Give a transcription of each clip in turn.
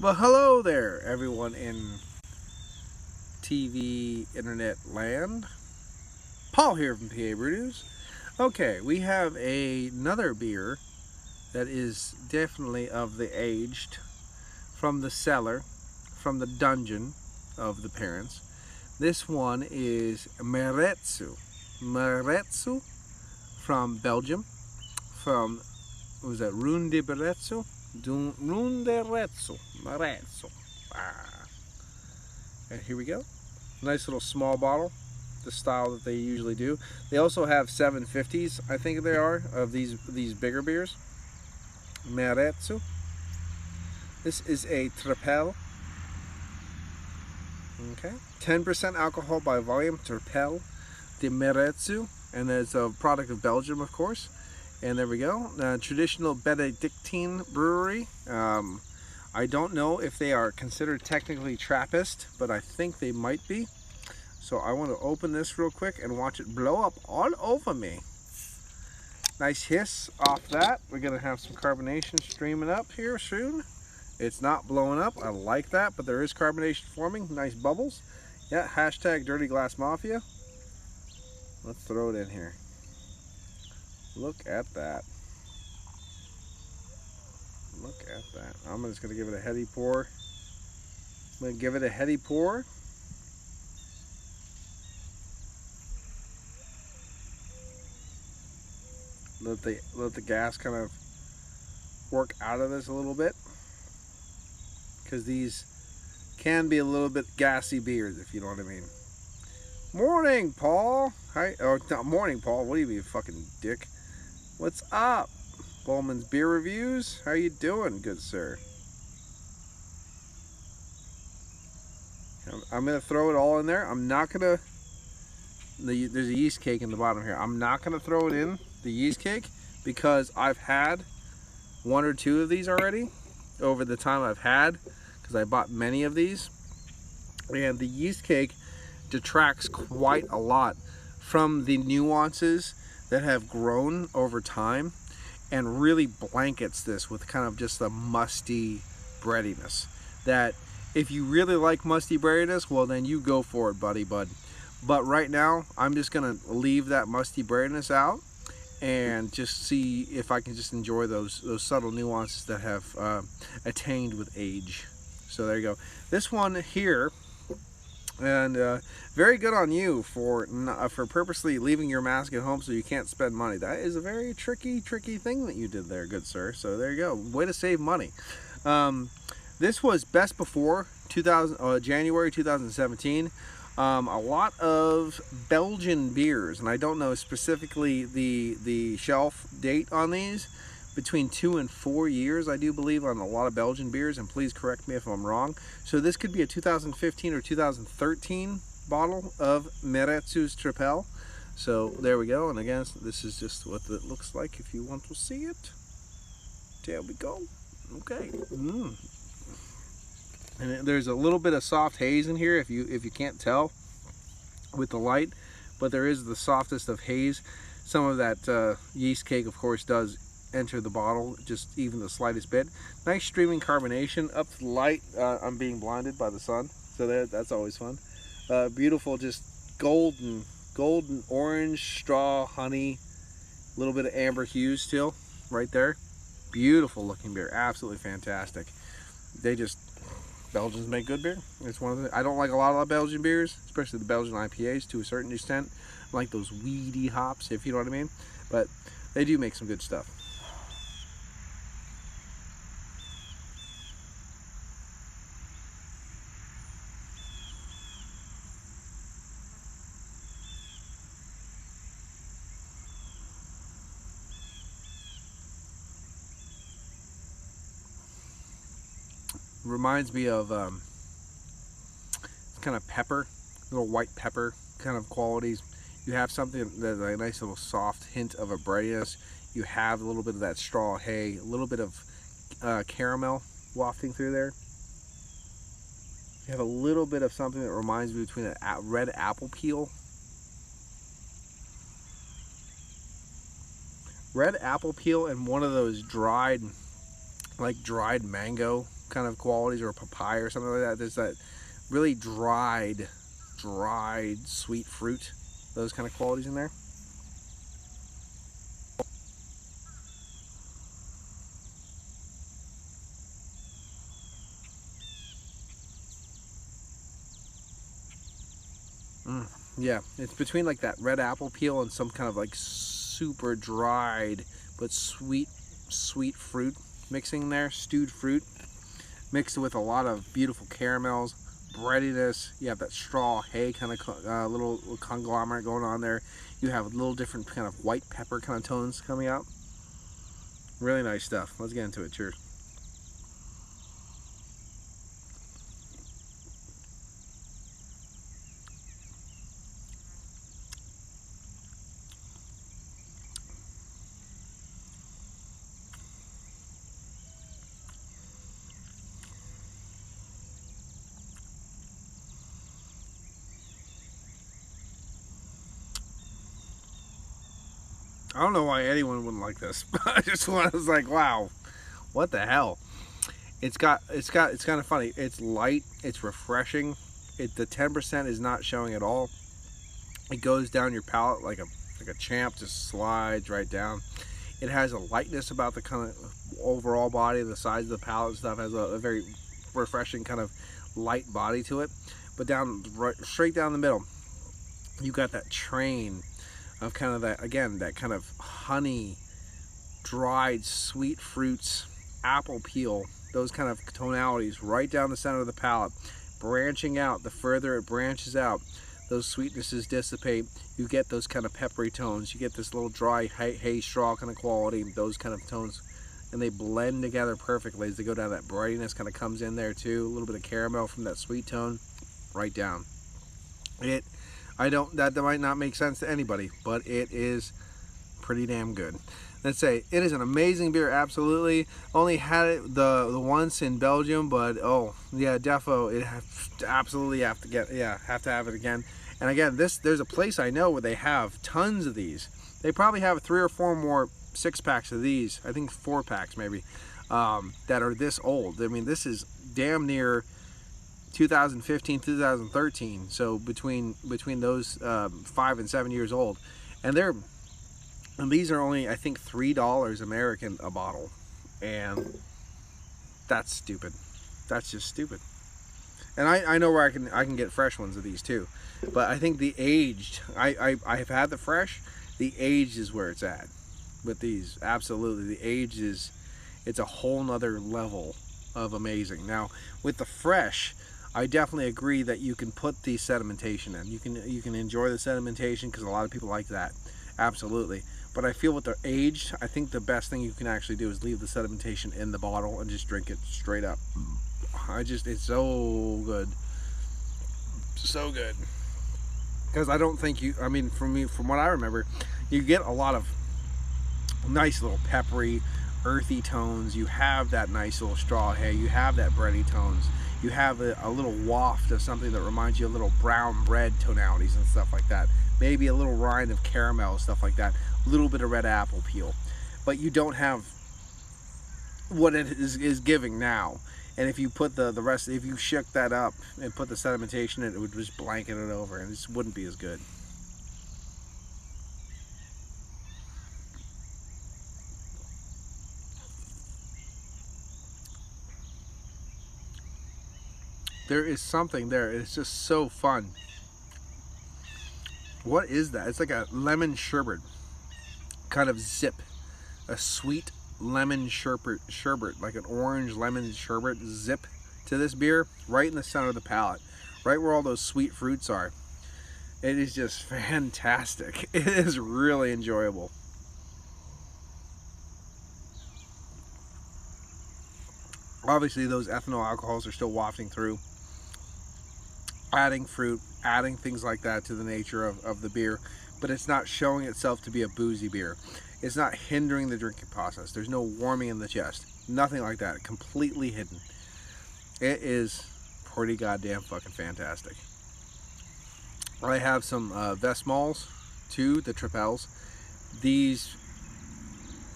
Well, hello there, everyone in TV internet land. Paul here from PABrewNews. Okay, we have another beer that is definitely of the aged, from the cellar, from the dungeon of the parents. This one is Maredsous. Maredsous from Belgium, from, what was that, Maredsous? Maredsous. And here we go. Nice little small bottle, the style that they usually do. They also have 750s, I think they are, of these bigger beers. Maredsous. This is a Tripel. Okay. 10% alcohol by volume. Tripel de Maredsous. And it's a product of Belgium, of course. And there we go. Traditional Benedictine brewery. I don't know if they are considered technically Trappist, but I think they might be. So I want to open this real quick and watch it blow up all over me. Nice hiss off that. We're going to have some carbonation streaming up here soon. It's not blowing up. I like that, but there is carbonation forming. Nice bubbles. Yeah, hashtag Dirty Glass Mafia. Let's throw it in here. Look at that. Look at that. I'm just going to give it a heady pour. I'm going to give it a heady pour. Let the gas kind of work out of this a little bit, because these can be a little bit gassy beers, if you know what I mean. Morning, Paul. Hi. Oh, no, morning, Paul. What do you mean, fucking dick? What's up? Bowman's Beer Reviews. How you doing, good sir? I'm gonna throw it all in there. I'm not gonna. There's a yeast cake in the bottom here. I'm not gonna throw it in the yeast cake because I've had one or two of these already over the time I've had, because I bought many of these, and the yeast cake detracts quite a lot from the nuances that have grown over time, and really blankets this with kind of just a musty breadiness that, if you really like musty breadiness, well then you go for it, bud. But right now I'm just gonna leave that musty breadiness out and just see if I can just enjoy those subtle nuances that have attained with age. So there you go. This one here, and very good on you for purposely leaving your mask at home so you can't spend money. That is a very tricky thing that you did there, good sir. So there you go. Way to save money. This was best before January 2017. A lot of Belgian beers, and I don't know specifically the shelf date on these, between 2 and 4 years, I do believe, on a lot of Belgian beers, and please correct me if I'm wrong. So this could be a 2015 or 2013 bottle of Maredsous Tripel. So there we go, and again, this is just what it looks like if you want to see it. There we go. Okay. And there's a little bit of soft haze in here if you can't tell with the light, but there is the softest of haze. Some of that yeast cake, of course, does enter the bottle, just even the slightest bit. Nice streaming carbonation up to the light. I'm being blinded by the sun, so that's always fun. Beautiful, just golden orange, straw, honey, a little bit of amber hues still right there. Beautiful looking beer, absolutely fantastic. Belgians make good beer. It's one of the. I don't like a lot of the Belgian beers, especially the Belgian IPAs to a certain extent. I like those weedy hops, if you know what I mean. But they do make some good stuff. Reminds me of kind of pepper, little white pepper kind of qualities. You have something that's a nice little soft hint of a breadiness. You have a little bit of that straw hay, a little bit of caramel wafting through there. You have a little bit of something that reminds me between a red apple peel. Red apple peel and one of those dried mango kind of qualities, or a papaya or something like that. There's that really dried sweet fruit, those kind of qualities in there. Yeah, it's between like that red apple peel and some kind of like super dried but sweet fruit mixing there, stewed fruit mixed with a lot of beautiful caramels, breadiness. You have that straw hay kind of little conglomerate going on there. You have little different kind of white pepper kind of tones coming out. Really nice stuff. Let's get into it. Cheers. I don't know why anyone wouldn't like this, but I just was like, wow, what the hell? It's kind of funny. It's light, it's refreshing. The 10% is not showing at all. It goes down your palate like a champ, just slides right down. It has a lightness about the kind of overall body, the size of the palate and stuff. Has a very refreshing kind of light body to it. But straight down the middle, you got that train of kind of that, again, that kind of honey, dried sweet fruits, apple peel, those kind of tonalities right down the center of the palate, branching out. The further it branches out, those sweetnesses dissipate. You get those kind of peppery tones. You get this little dry hay straw kind of quality, those kind of tones, and they blend together perfectly as they go down. That brightiness kind of comes in there too, a little bit of caramel from that sweet tone right down. That might not make sense to anybody, but it is pretty damn good. Let's say it is an amazing beer. Absolutely. Only had it the once in Belgium, but oh yeah, defo, absolutely have to have it again. And again, there's a place I know where they have tons of these. They probably have 3 or 4 more 6-packs of these. I think 4-packs maybe, that are this old. I mean, this is damn near 2015, 2013. So between those 5 and 7 years old, and these are only, I think, $3 American a bottle, and that's stupid. That's just stupid. And I know where I can get fresh ones of these too, but I think the aged, I have had the fresh. The aged is where it's at with these. Absolutely, the aged it's a whole nother level of amazing. Now with the fresh, I definitely agree that you can put the sedimentation in. You can enjoy the sedimentation because a lot of people like that. Absolutely. But I feel with the aged, I think the best thing you can actually do is leave the sedimentation in the bottle and just drink it straight up. It's so good. So good. Because I don't think I mean, from what I remember, you get a lot of nice little peppery, earthy tones. You have that nice little straw hay. You have that bready tones. You have a little waft of something that reminds you of little brown bread tonalities and stuff like that. Maybe a little rind of caramel, stuff like that. A little bit of red apple peel. But you don't have what it is giving now. And if you put the rest, if you shook that up and put the sedimentation in, it would just blanket it over, and it just wouldn't be as good. There is something there. It's just so fun. What is that? It's like a lemon sherbet kind of zip. A sweet lemon sherbet, like an orange lemon sherbet zip to this beer, right in the center of the palate, right where all those sweet fruits are. It is just fantastic. It is really enjoyable. Obviously those ethanol alcohols are still wafting through, adding fruit, adding things like that to the nature of the beer, but it's not showing itself to be a boozy beer. It's not hindering the drinking process. There's no warming in the chest. Nothing like that. Completely hidden. It is pretty goddamn fucking fantastic. I have some Vestmals too, the Tripels. These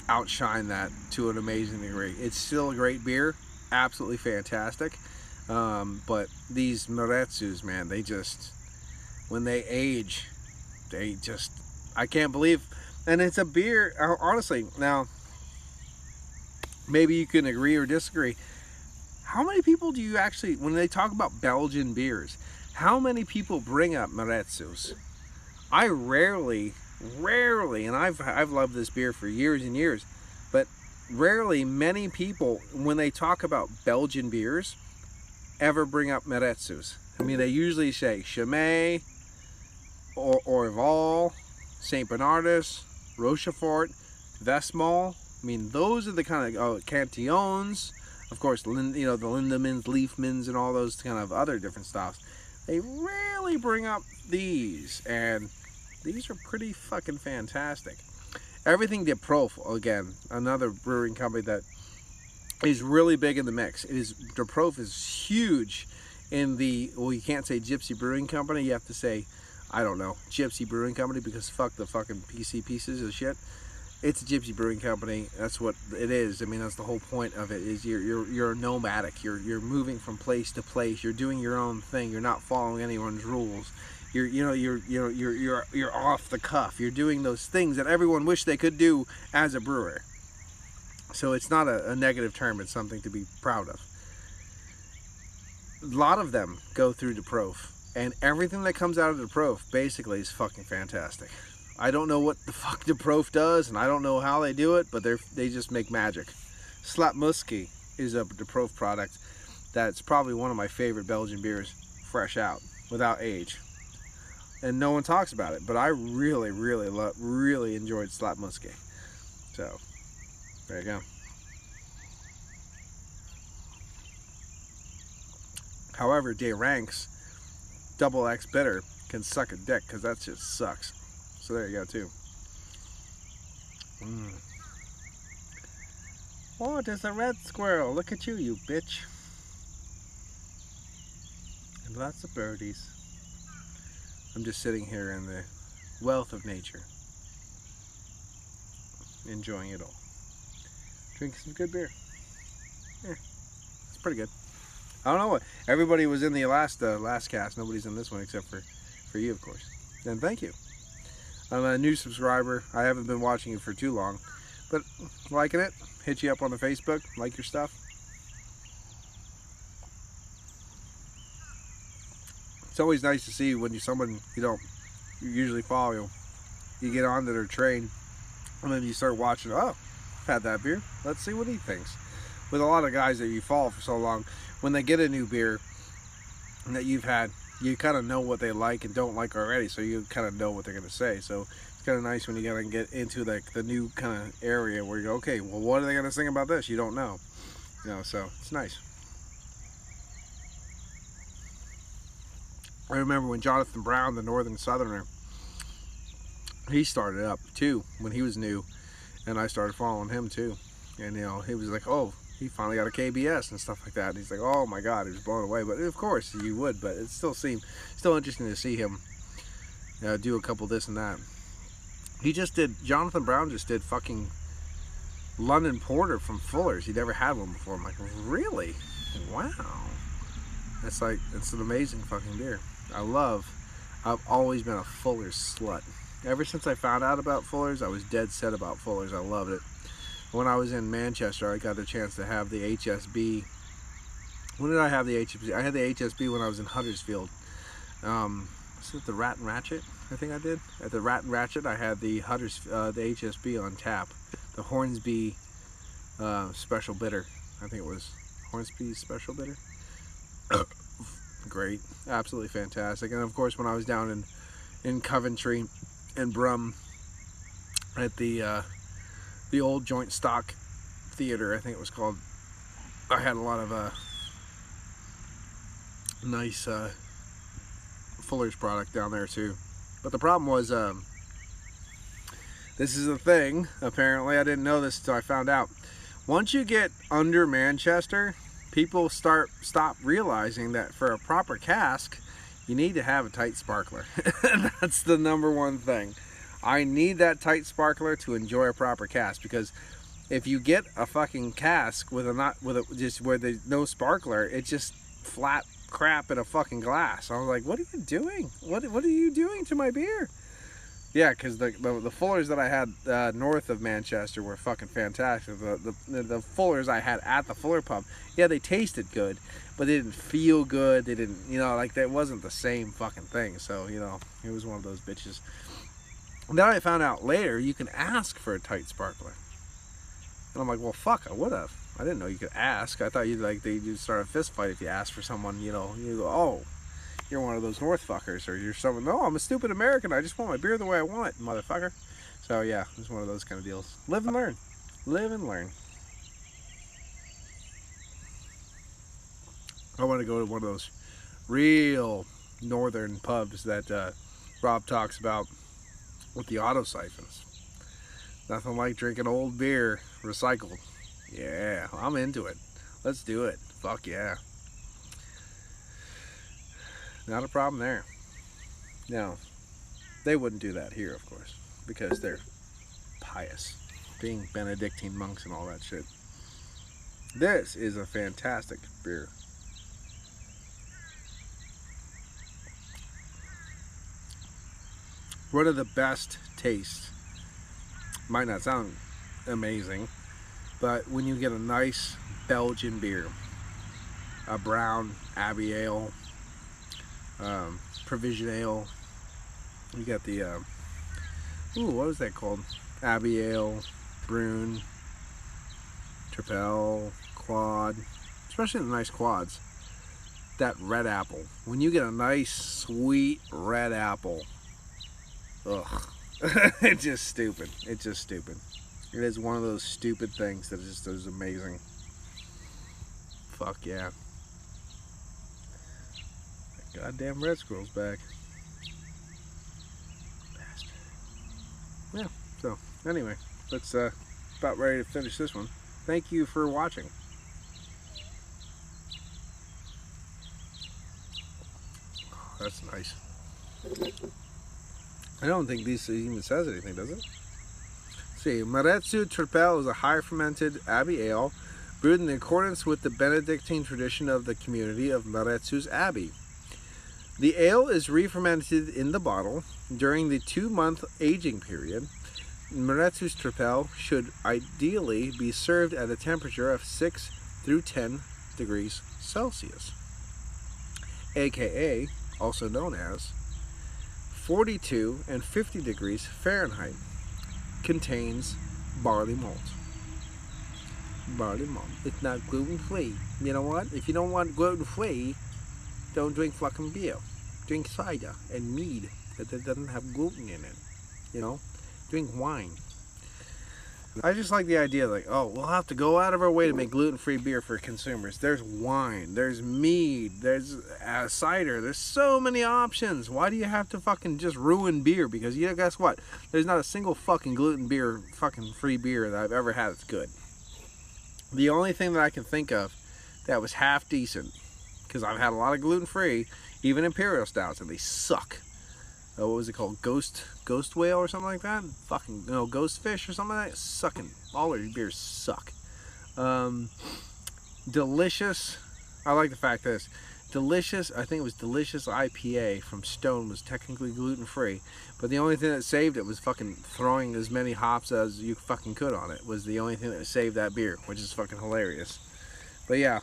outshine that to an amazing degree. It's still a great beer, absolutely fantastic. But these Maredsous, man, they just, when they age, they just, I can't believe. And it's a beer, honestly, now, maybe you can agree or disagree. How many people do you actually, when they talk about Belgian beers, how many people bring up Maredsous? I rarely, and I've loved this beer for years and years, but rarely many people, when they talk about Belgian beers, ever bring up Maredsous. I mean, they usually say Chimay, or Orval, Saint Bernardus, Rochefort, Vestmal. I mean, those are the kind of Cantillons, of course, you know, the Lindemans, Leafmans, and all those kind of other different styles. They rarely bring up these, and these are pretty fucking fantastic. Everything de Prof, again, another brewing company that is really big in the mix. De Prof is huge in the, well, you can't say Gypsy Brewing Company, you have to say, I don't know, Gypsy Brewing Company, because fuck the fucking PC pieces of shit. It's a Gypsy Brewing Company. That's what it is. I mean, that's the whole point of it. Is you're nomadic. You're moving from place to place. You're doing your own thing. You're not following anyone's rules. You're off the cuff. You're doing those things that everyone wished they could do as a brewer. So it's not a negative term. It's something to be proud of. A lot of them go through De Prof, and everything that comes out of De Prof basically is fucking fantastic. I don't know what the fuck De Prof does, and I don't know how they do it, but they just make magic. Slapmusky is a De Prof product that's probably one of my favorite Belgian beers, fresh out, without age. And no one talks about it, but I really enjoyed Slapmusky. So, there you go. However, De Ranks Double X Bitter can suck a dick, because that just sucks. So there you go, too. Oh, there's a red squirrel. Look at you, you bitch. And lots of birdies. I'm just sitting here in the wealth of nature, enjoying it all. Drinking some good beer. Yeah, it's pretty good. I don't know what. Everybody was in the last cast. Nobody's in this one except for you, of course. And thank you. I'm a new subscriber. I haven't been watching it for too long, but liking it. Hit you up on the Facebook. Like your stuff. It's always nice to see when someone you don't usually follow, you get onto their train, and then you start watching. Oh, I've had that beer. Let's see what he thinks. With a lot of guys that you follow for so long, when they get a new beer that you've had, you kind of know what they like and don't like already, so you kind of know what they're going to say. So it's kind of nice when you gotta get into like the new kind of area where you go, okay, well, what are they going to sing about this? You don't know, so it's nice. I remember when Jonathan Brown, the Northern Southerner, he started up too when he was new, and I started following him too. And he was like, oh, he finally got a KBS and stuff like that. And he's like, oh my God, he was blown away. But of course you would, but it still interesting to see him do a couple this and that. Jonathan Brown just did fucking London Porter from Fuller's. He'd never had one before. I'm like, really? Wow. It's an amazing fucking beer. I've always been a Fuller's slut. Ever since I found out about Fuller's, I was dead set about Fuller's. I loved it. When I was in Manchester, I got the chance to have the HSB. When did I have the HSB? I had the HSB when I was in Huddersfield. Was it the Rat and Ratchet? I think I did. At the Rat and Ratchet, I had the HSB on tap. The Hornsby Special Bitter. I think it was Hornsby Special Bitter. Great. Absolutely fantastic. And of course, when I was down in Coventry and Brum at the old Joint Stock Theater, I think it was called, I had a lot of nice Fuller's product down there too. But the problem was, this is a thing, apparently. I didn't know this until I found out. Once you get under Manchester, people stop realizing that for a proper cask, you need to have a tight sparkler. That's the #1 thing. I need that tight sparkler to enjoy a proper cask, because if you get a fucking cask with just where there's no sparkler, it's just flat crap in a fucking glass. I was like, what are you doing? What are you doing to my beer? Yeah, because the fullers that I had north of Manchester were fucking fantastic. The fullers I had at the Fuller pub, yeah, they tasted good, but they didn't feel good. They didn't, you know, like, that wasn't the same fucking thing. So, you know, it was one of those bitches. And then I found out later you can ask for a tight sparkler. And I'm like, well, fuck, I would have. I didn't know you could ask. I thought you'd start a fist fight if you asked for someone, you know, you go, oh, you're one of those North fuckers, or you're someone, no, I'm a stupid American, I just want my beer the way I want it, motherfucker. So yeah, it's one of those kind of deals. Live and learn. Live and learn. I want to go to one of those real northern pubs that Rob talks about with the auto siphons. Nothing like drinking old beer recycled. Yeah, I'm into it. Let's do it. Fuck yeah. Not a problem there. Now, they wouldn't do that here, of course, because they're pious, being Benedictine monks and all that shit. This is a fantastic beer. One of the best tastes. Might not sound amazing, but when you get a nice Belgian beer, a brown Abbey Ale, Provision Ale, you got the what was that called? Abbey Ale, Brune, Tripel, Quad, especially the nice quads. That red apple, when you get a nice sweet red apple, ugh. It's just stupid. It's just stupid. It is one of those stupid things that just is amazing. Fuck yeah. That goddamn red squirrel's back. Bastard. Yeah, so anyway, let's about ready to finish this one. Thank you for watching. Oh, that's nice. I don't think this even says anything, does it? Let's see, Maredsous Tripel is a high fermented Abbey Ale brewed in accordance with the Benedictine tradition of the community of Maredsous Abbey. The ale is re-fermented in the bottle during the 2-month aging period. Maredsous Tripel should ideally be served at a temperature of 6 through 10 degrees Celsius, aka also known as 42 and 50 degrees Fahrenheit. Contains barley malt. Barley malt. It's not gluten-free. You know what? If you don't want gluten-free, don't drink fucking beer. Drink cider and mead that doesn't have gluten in it. You know? Drink wine. I just like the idea, like, oh, we'll have to go out of our way to make gluten-free beer for consumers. There's wine, there's mead, there's cider, there's so many options. Why do you have to fucking just ruin beer? Because, you know, guess what? There's not a single fucking fucking free beer that I've ever had that's good. The only thing that I can think of that was half decent, because I've had a lot of gluten-free, even Imperial Stouts, and they suck. What was it called? Ghost Whale or something like that? Fucking, you know, Ghost Fish or something like that? Sucking. All their beers suck. Delicious. I like the fact that it's Delicious, I think it was Delicious IPA from Stone, was technically gluten-free. But the only thing that saved it was fucking throwing as many hops as you fucking could on it. Was the only thing that saved that beer, which is fucking hilarious. But yeah.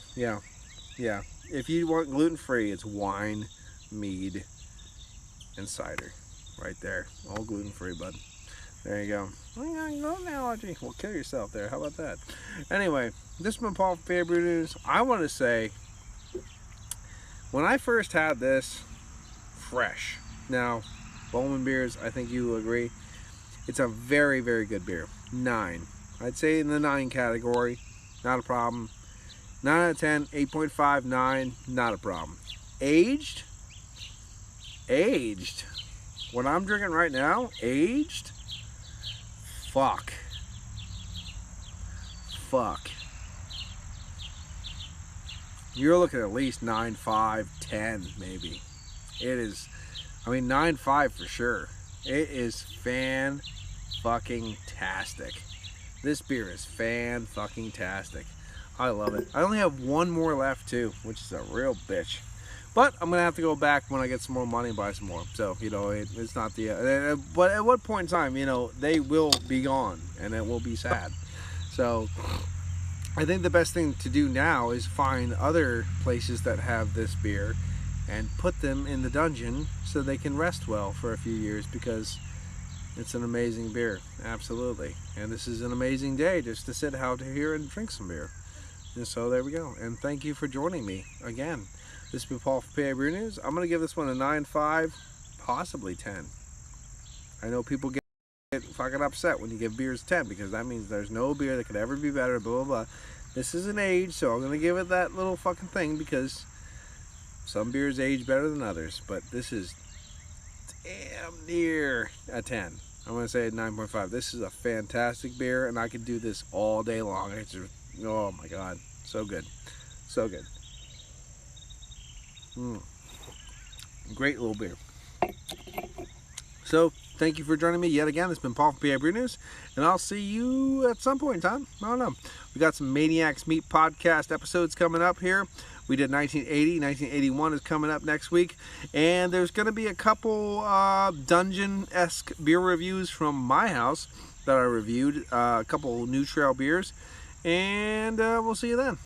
If you want gluten-free, it's wine, mead, and cider. Right there. All gluten-free, bud. There you go. Oh, yeah, no allergy. Well, kill yourself there. How about that? Anyway, this has been Paul from PABrewNews. I want to say, when I first had this, fresh. Now, Bowman beers, I think you will agree, it's a very, very good beer. 9. I'd say in the 9 category. Not a problem. 9 out of 10, 8.5, 9, not a problem. Aged? Aged. What I'm drinking right now, aged? Fuck. You're looking at least 9.5, 10 maybe. It is, I mean 9.5 for sure. It is fan-fucking-tastic. This beer is fan-fucking-tastic. I love it. I only have one more left too, which is a real bitch. But I'm gonna have to go back when I get some more money and buy some more. So you know, it's not the. But at what point in time, you know, they will be gone, and it will be sad. So I think the best thing to do now is find other places that have this beer, and put them in the dungeon so they can rest well for a few years, because it's an amazing beer, absolutely. And this is an amazing day just to sit out here and drink some beer. And so there we go. And thank you for joining me again. This has been Paul from PABrewNews. I'm going to give this one a 9.5, possibly 10. I know people get fucking upset when you give beers 10, because that means there's no beer that could ever be better, blah, blah, blah. This is an age, so I'm going to give it that little fucking thing, because some beers age better than others. But this is damn near a 10. I'm going to say 9.5. This is a fantastic beer, and I could do this all day long. It's just, oh my god, so good, so good. Great little beer. So thank you for joining me yet again. This has been Paul from PABrewNews, and I'll see you at some point in time. I don't know. We got some Maniacs Meat podcast episodes coming up here. We did 1980, 1981 is coming up next week, and there's going to be a couple dungeon-esque beer reviews from my house that I reviewed, a couple New Trail beers, and we'll see you then.